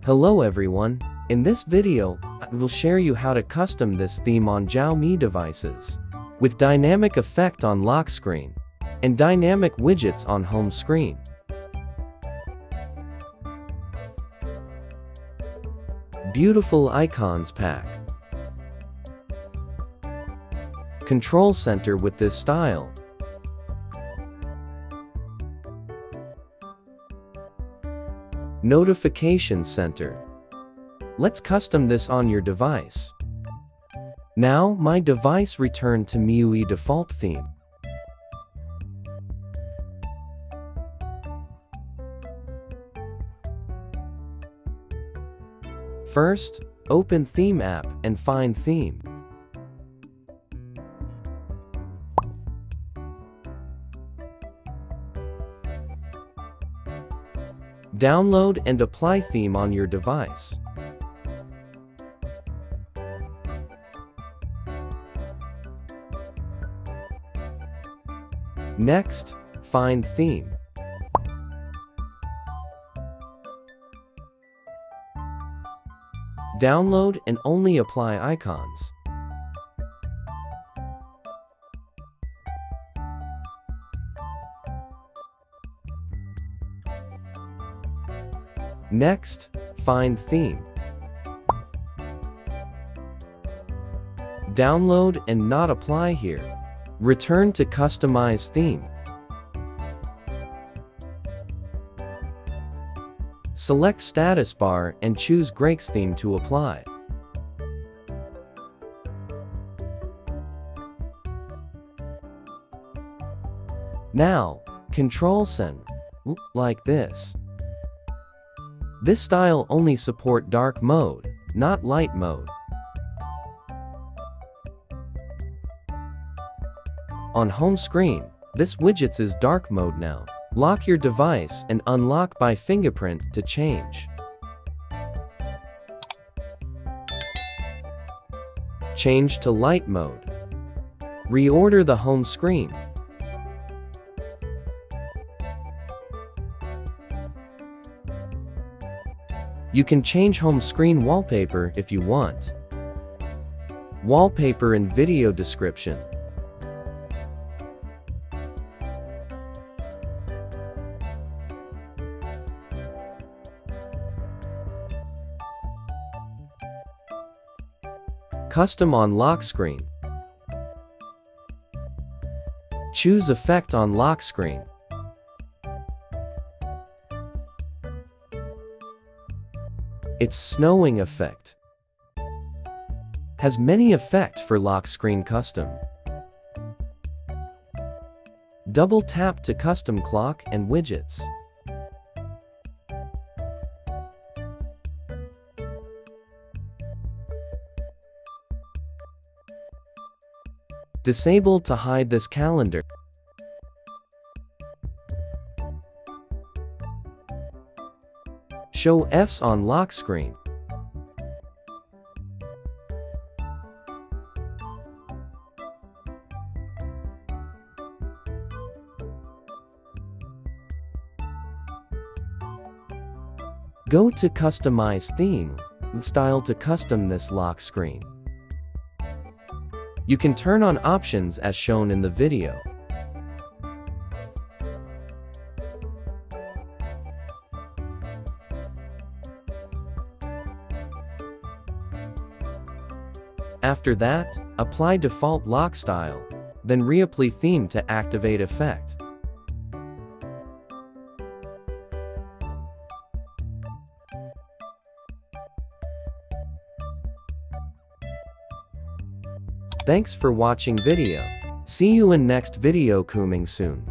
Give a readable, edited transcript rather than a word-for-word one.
Hello everyone, in this video, I will share you how to custom this theme on Xiaomi devices. With dynamic effect on lock screen and dynamic widgets on home screen. Beautiful icons pack. Control center with this style. Notification center. Let's custom this on your device. Now my device returned to Miui default theme. First, open Theme app and find Theme. Download and apply theme on your device. Next, find theme. Download and only apply icons. Next, find theme. Download and not apply here. Return to customize theme. Select status bar and choose Grakes theme to apply. Now, control send, like this. This style only support dark mode, not light mode. On home screen, this widgets is dark mode now. Lock your device and unlock by fingerprint to change. Change to light mode. Reorder the home screen. You can change home screen wallpaper if you want. Wallpaper and video description. Custom on lock screen. Choose effect on lock screen. It's snowing effect. Has many effect for lock screen custom. Double tap to custom clock and widgets. Disable to hide this calendar. Show Fs on lock screen. Go to Customize Theme and Style to custom this lock screen. You can turn on options as shown in the video. After that, apply default lock style, then reapply theme to activate effect. Thanks for watching video. See you in next video coming soon.